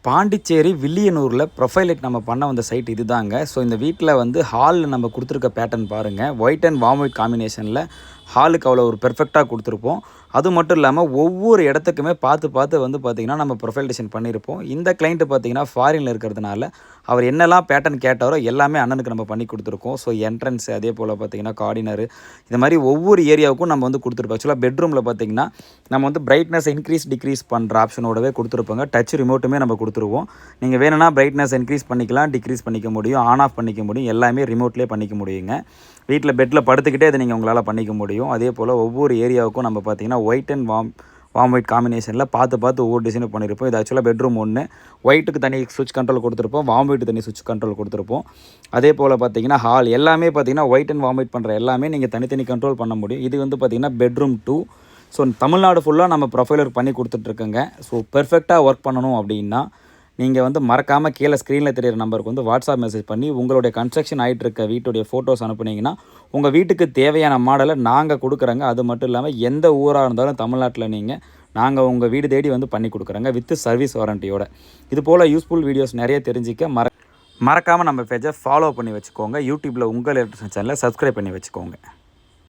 பாண்டிச்சேரி வில்லியனூரில் ப்ரொஃபைலைட் நம்ம பண்ண வந்த சைட் இது தாங்க. ஸோ இந்த வீட்டில் வந்து ஹாலில் நம்ம கொடுத்துருக்க பேட்டர்ன் பாருங்கள். ஒயிட் அண்ட் வார்ம் ஒயிட் காம்பினேஷனில் ஹாலுக்கு அவ்வளோ ஒரு பெர்ஃபெக்டாக கொடுத்துருப்போம். அது மட்டும் இல்லாமல் ஒவ்வொரு இடத்துக்குமே பார்த்து வந்து பார்த்திங்கன்னா நம்ம ப்ரொஃபைல் டிசைன் பண்ணியிருப்போம். இந்த கிளைண்ட்டு பார்த்திங்கன்னா ஃபாரினில் இருக்கிறதுனால அவர் என்னெல்லாம் பேட்டர்ன் கேட்டாரோ எல்லாமே அண்ணனுக்கு நம்ம பண்ணி கொடுத்துருக்கோம். ஸோ என்ட்ரன்ஸு அதே போல் பார்த்திங்கன்னா கார்டினரு இந்த மாதிரி ஒவ்வொரு ஏரியாவுக்கும் நம்ம வந்து கொடுத்துருப்போம். ஆக்சுவலாக பெட்ரூமில் பார்த்திங்கன்னா நம்ம வந்து பிரைட்னஸ் இன்க்ரீஸ் டிக்ரீஸ் பண்ணுற ஆப்ஷனோடவே கொடுத்துருப்போங்க. டச் ரிமோட்டுமே நம்ம கொடுத்துருவோம். நீங்கள் வேணும்னா பிரைட்னஸ் இன்க்ரீஸ் பண்ணிக்கலாம், டிக்ரீஸ் பண்ணிக்க முடியும், ஆன் ஆஃப் பண்ணிக்க முடியும், எல்லாமே ரிமோட்லேயே பண்ணிக்க முடியுங்க. வீட்டில் பெட்டில் படுத்துக்கிட்டே இதை நீங்கள் உங்களால் பண்ணிக்க முடியும். அதே போல் ஒவ்வொரு ஏரியாவுக்கும் நம்ம பார்த்திங்கன்னா ஒயிட் அண்ட் வார்ம் ஒயிட் காம்பினேஷனில் பார்த்து ஒவ்வொரு டிசைனும் பண்ணியிருப்போம். இது ஆக்சுவலாக பெட்ரூம் ஒன்று. ஒயிட்டுக்கு தனி சுவிட்ச் கண்ட்ரோல் கொடுத்துருப்போம், வார்ம் ஒயிட்டு தனி சுவிட்ச் கண்ட்ரோல் கொடுத்துருப்போம். அதே போல் பார்த்திங்கன்னா ஹால் எல்லாமே பார்த்திங்கன்னா ஒயிட் அண்ட் வார்ம் ஒயிட் பண்ணுற எல்லாமே நீங்கள் தனித்தனி கண்ட்ரோல் பண்ண முடியும். இது வந்து பார்த்திங்கன்னா பெட்ரூம் 2. ஸோ தமிழ்நாடு ஃபுல்லாக நம்ம ப்ரொஃபைலர் பண்ணி கொடுத்துட்ருக்கோங்க. ஸோ பெர்ஃபெக்டாக ஒர்க் பண்ணணும் அப்படின்னா நீங்கள் வந்து மறக்காமல் கீழே ஸ்க்ரீனில் தெரியிற நம்பருக்கு வந்து வாட்ஸ்அப் மெசேஜ் பண்ணி உங்களுடைய கன்ஸ்ட்ரக்ஷன் ஆகிட்டு இருக்க வீட்டுடைய ஃபோட்டோஸ் அனுப்புனீங்கன்னா உங்கள் வீட்டுக்கு தேவையான மாடலை நாங்கள் கொடுக்குறோங்க. அது மட்டும் இல்லாமல் எந்த ஊராக இருந்தாலும் தமிழ்நாட்டில் நாங்கள் உங்கள் வீடு தேடி வந்து பண்ணி கொடுக்குறோங்க வித் சர்வீஸ் வாரண்டியோட. இது போல் யூஸ்ஃபுல் வீடியோஸ் நிறைய தெரிஞ்சிக்க மறக்காமல் நம்ம பேஜை ஃபாலோ பண்ணி வச்சுக்கோங்க. யூடியூப்பில் உங்கள் எலக்ட்ரிஷியன் சேனலை சப்ஸ்கிரைப் பண்ணி வச்சுக்கோங்க.